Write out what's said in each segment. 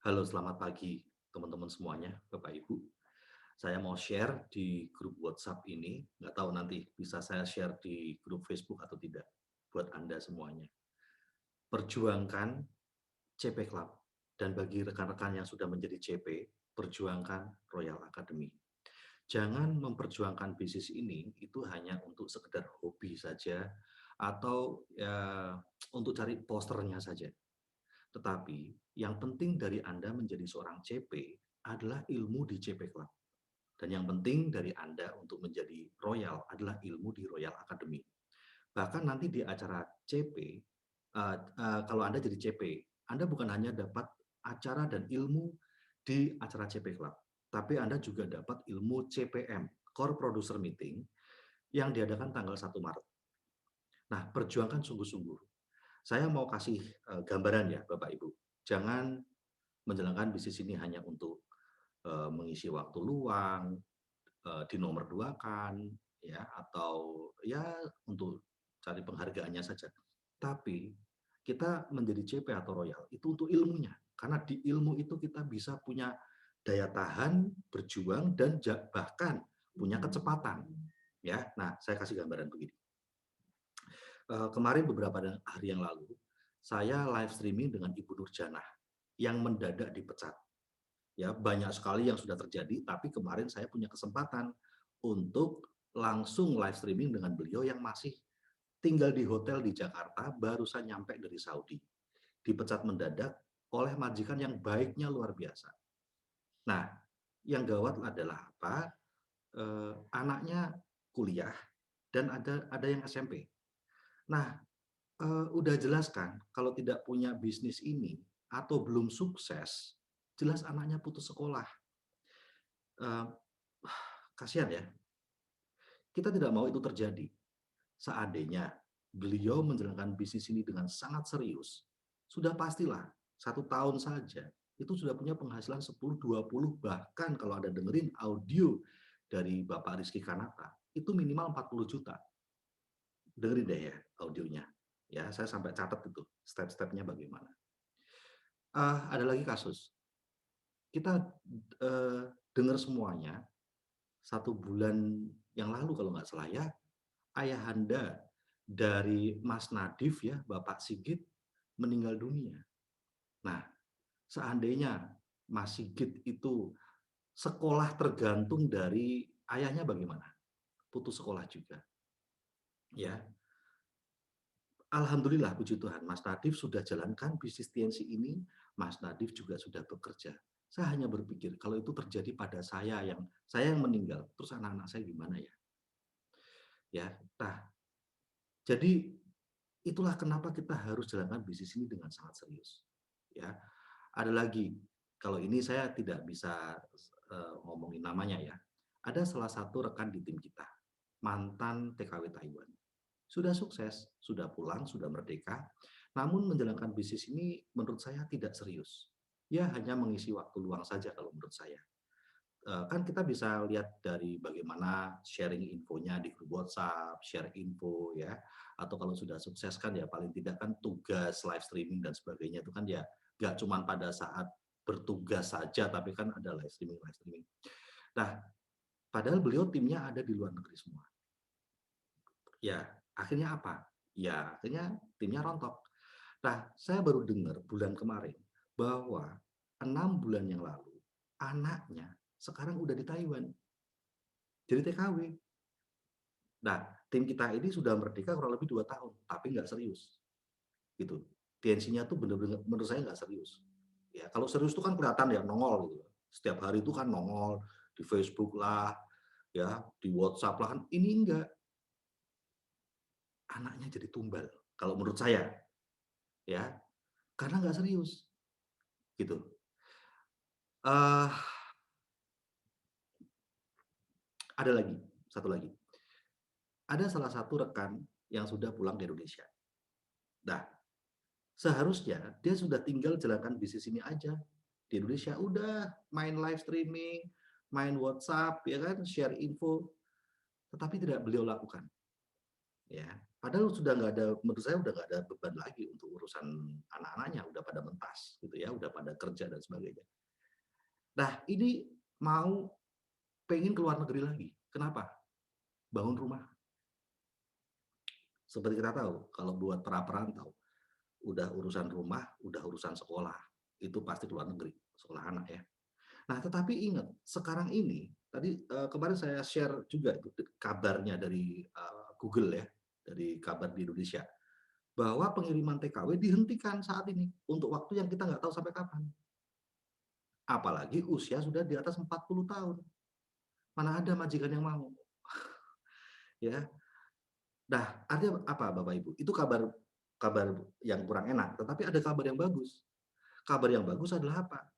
Halo, selamat pagi teman-teman semuanya, Bapak Ibu. Saya mau share di grup WhatsApp ini, nggak tahu nanti bisa saya share di grup Facebook atau tidak, buat Anda semuanya. Perjuangkan CP Club, dan bagi rekan-rekan yang sudah menjadi CP, perjuangkan Royal Academy. Jangan memperjuangkan bisnis ini itu hanya untuk sekedar hobi saja, atau ya untuk cari posternya saja. Tetapi yang penting dari Anda menjadi seorang CP adalah ilmu di CP Club. Dan yang penting dari Anda untuk menjadi Royal adalah ilmu di Royal Academy. Bahkan nanti di acara CP, kalau Anda jadi CP, Anda bukan hanya dapat acara dan ilmu di acara CP Club, tapi Anda juga dapat ilmu CPM, Core Producer Meeting, yang diadakan tanggal 1 Maret. Nah, perjuangkan sungguh-sungguh. Saya mau kasih gambaran ya Bapak Ibu. Jangan menjalankan bisnis ini hanya untuk mengisi waktu luang, dinomorduakan, ya, atau ya untuk cari penghargaannya saja. Tapi kita menjadi CP atau Royal itu untuk ilmunya, karena di ilmu itu kita bisa punya daya tahan, berjuang, dan bahkan punya kecepatan. Ya, nah saya kasih gambaran begini. Kemarin beberapa hari yang lalu, saya live streaming dengan Ibu Nurjanah yang mendadak dipecat. Ya, banyak sekali yang sudah terjadi, tapi kemarin saya punya kesempatan untuk langsung live streaming dengan beliau yang masih tinggal di hotel di Jakarta, barusan nyampe dari Saudi. Dipecat mendadak oleh majikan yang baiknya luar biasa. Nah, yang gawat adalah apa? Anaknya kuliah dan ada yang SMP. Nah, udah jelas kan kalau tidak punya bisnis ini atau belum sukses, jelas anaknya putus sekolah. Eee, Kasihan ya, kita tidak mau itu terjadi. Seandainya beliau menjalankan bisnis ini dengan sangat serius, sudah pastilah 1 tahun saja, itu sudah punya penghasilan 10, 20, bahkan kalau Anda dengerin audio dari Bapak Rizky Kanata, itu minimal 40 juta. Dengerin deh ya audionya, ya saya sampai catat itu step-stepnya bagaimana. Ada lagi kasus, kita, dengar semuanya 1 bulan yang lalu kalau nggak salah ya, ayahanda dari Mas Nadif ya, Bapak Sigit meninggal dunia. Nah, seandainya Mas Sigit itu sekolah tergantung dari ayahnya bagaimana? Putus sekolah juga, ya. Alhamdulillah puji Tuhan, Mas Nadif sudah jalankan bisnis TNC ini, Mas Nadif juga sudah bekerja. Saya hanya berpikir kalau itu terjadi pada saya yang meninggal, terus anak-anak saya gimana ya? Ya. Nah, jadi itulah kenapa kita harus jalankan bisnis ini dengan sangat serius, ya. Ada lagi, kalau ini saya tidak bisa, ngomongin namanya ya. Ada salah satu rekan di tim kita, mantan TKW Taiwan. Sudah sukses, sudah pulang, sudah merdeka, namun menjalankan bisnis ini menurut saya tidak serius. Ya hanya mengisi waktu luang saja kalau menurut saya. Kan kita bisa lihat dari bagaimana sharing infonya di grup WhatsApp, share info ya, atau kalau sudah sukses kan ya paling tidak kan tugas live streaming dan sebagainya itu kan ya nggak cuma pada saat bertugas saja, tapi kan ada live streaming. Nah, padahal beliau timnya ada di luar negeri semua. Ya, akhirnya apa? Ya, akhirnya timnya rontok. Nah, saya baru dengar bulan kemarin bahwa 6 bulan yang lalu anaknya sekarang udah di Taiwan, jadi TKW. Nah, tim kita ini sudah merdeka kurang lebih 2 tahun, tapi nggak serius, gitu. TNC-nya tuh bener-bener menurut saya nggak serius. Ya, kalau serius itu kan kelihatan ya, nongol gitu. Setiap hari itu kan nongol, di Facebook lah, ya, di WhatsApp lah, kan ini enggak, anaknya jadi tumbal, kalau menurut saya, ya, karena nggak serius, gitu. Eee, ada lagi, satu lagi, ada salah satu rekan yang sudah pulang ke Indonesia. Nah, seharusnya dia sudah tinggal jalankan bisnis ini aja di Indonesia, udah main live streaming, main WhatsApp, ya kan, share info, tetapi tidak beliau lakukan, ya. Padahal sudah nggak ada, menurut saya udah nggak ada beban lagi untuk urusan anak-anaknya, udah pada mentas, gitu ya, udah pada kerja dan sebagainya. Nah, ini mau pengen ke luar negeri lagi. Kenapa? Bangun rumah. Seperti kita tahu, kalau buat para perantau, udah urusan rumah, udah urusan sekolah, itu pasti ke luar negeri, sekolah anak ya. Nah, tetapi ingat, sekarang ini, tadi, kemarin saya share juga itu kabarnya dari, Google ya, dari kabar di Indonesia, bahwa pengiriman TKW dihentikan saat ini, untuk waktu yang kita nggak tahu sampai kapan. Apalagi usia sudah di atas 40 tahun, mana ada majikan yang mau, ya. Nah, artinya apa Bapak Ibu? Itu kabar kabar yang kurang enak, tetapi ada kabar yang bagus. Kabar yang bagus adalah apa?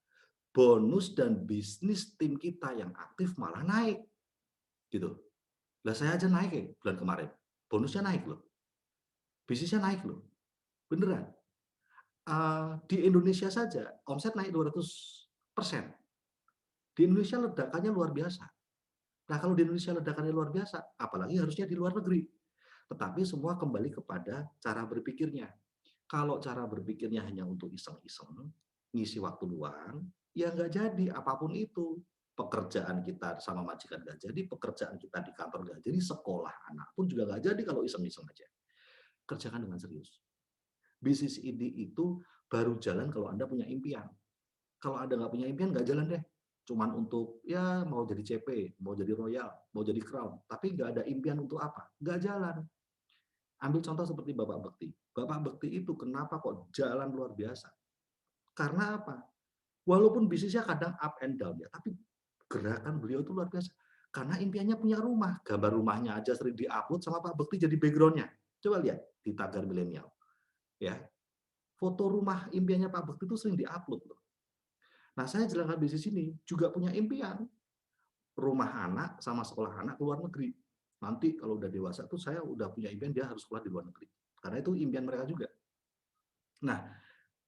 Bonus dan bisnis tim kita yang aktif malah naik, gitu. Lah saya aja naik ya bulan kemarin, bonusnya naik loh, bisnisnya naik loh, beneran. Di Indonesia saja omset naik 200%. Di Indonesia ledakannya luar biasa. Nah, kalau di Indonesia ledakannya luar biasa, apalagi harusnya di luar negeri. Tetapi semua kembali kepada cara berpikirnya. Kalau cara berpikirnya hanya untuk iseng-iseng, ngisi waktu luang, ya nggak jadi apapun itu. Pekerjaan kita sama majikan nggak jadi, pekerjaan kita di kantor nggak jadi, sekolah anak pun juga nggak jadi kalau iseng-iseng aja. Kerjakan dengan serius. Bisnis ini itu baru jalan kalau Anda punya impian. Kalau Anda nggak punya impian, nggak jalan deh. Cuman untuk, ya mau jadi CP, mau jadi Royal, mau jadi Crown, tapi nggak ada impian untuk apa, nggak jalan. Ambil contoh seperti Bapak Bekti. Bapak Bekti itu kenapa kok jalan luar biasa? Karena apa? Walaupun bisnisnya kadang up and down ya, tapi gerakan beliau itu luar biasa. Karena impiannya punya rumah, gambar rumahnya aja sering di-upload sama Pak Bekti jadi background-nya. Coba lihat di tagar milenial, ya. Foto rumah impiannya Pak Bekti itu sering di-upload loh. Nah, saya jalankan bisnis ini juga punya impian, rumah anak sama sekolah anak ke luar negeri. Nanti kalau udah dewasa tuh saya udah punya impian dia harus sekolah di luar negeri. Karena itu impian mereka juga. Nah,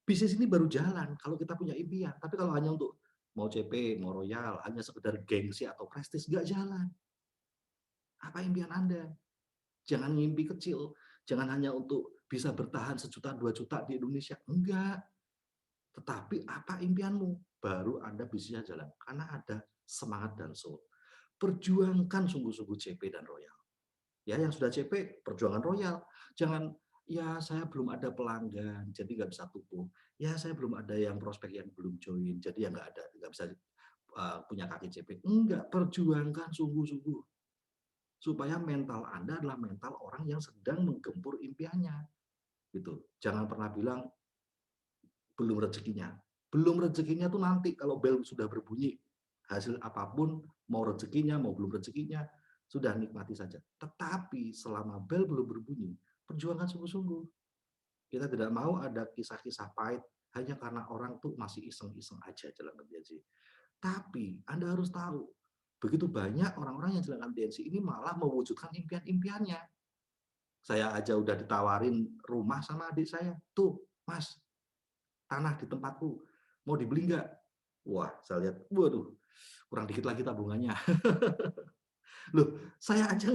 bisnis ini baru jalan kalau kita punya impian. Tapi kalau hanya untuk mau CP, mau Royal, hanya sekedar gengsi atau prestis, nggak jalan. Apa impian Anda? Jangan ngimpi kecil. Jangan hanya untuk bisa bertahan sejuta, 2 juta di Indonesia. Enggak. Tetapi apa impianmu? Baru Anda bisnisnya jalan. Karena ada semangat dan soul. Perjuangkan sungguh-sungguh CP dan Royal. Ya, yang sudah CP, perjuangan Royal. Jangan, ya saya belum ada pelanggan, jadi nggak bisa tumbuh. Ya saya belum ada yang prospek yang belum join, jadi ya nggak bisa punya kaki CP. Enggak, perjuangkan sungguh-sungguh. Supaya mental Anda adalah mental orang yang sedang menggempur impiannya. Gitu. Jangan pernah bilang, belum rezekinya. Belum rezekinya tuh nanti kalau bel sudah berbunyi. Hasil apapun, mau rezekinya, mau belum rezekinya, sudah nikmati saja. Tetapi selama bel belum berbunyi, perjuangan sungguh-sungguh. Kita tidak mau ada kisah-kisah pahit hanya karena orang tuh masih iseng-iseng aja jalan ke DNC. Tapi Anda harus tahu, begitu banyak orang-orang yang jalan DNC ini malah mewujudkan impian-impiannya. Saya aja udah ditawarin rumah sama adik saya. Tuh, Mas, tanah di tempatku, mau dibeli nggak? Wah, saya lihat, waduh, kurang dikit lagi tabungannya. Loh, saya aja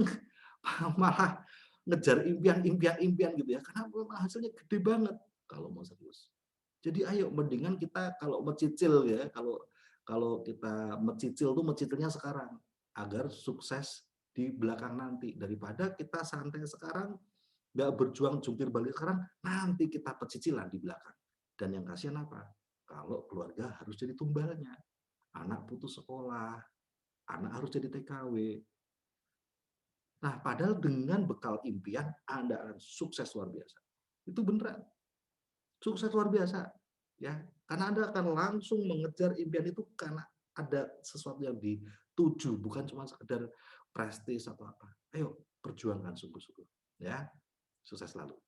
malah ngejar impian gitu ya, karena memang hasilnya gede banget kalau mau serius. Jadi ayo mendingan kita kalau mecicil ya, kalau kalau kita mecicil tuh mecicilnya sekarang agar sukses di belakang nanti daripada kita santai sekarang nggak berjuang jungkir balik sekarang nanti kita pecicilan di belakang. Dan yang kasihan apa? Kalau keluarga harus jadi tumbalnya. Anak putus sekolah, anak harus jadi TKW. Nah, padahal dengan bekal impian, Anda akan sukses luar biasa. Itu beneran. Sukses luar biasa. Ya, karena Anda akan langsung mengejar impian itu karena ada sesuatu yang dituju, bukan cuma sekedar prestis atau apa. Ayo, perjuangkan sungguh-sungguh. Ya, sukses selalu.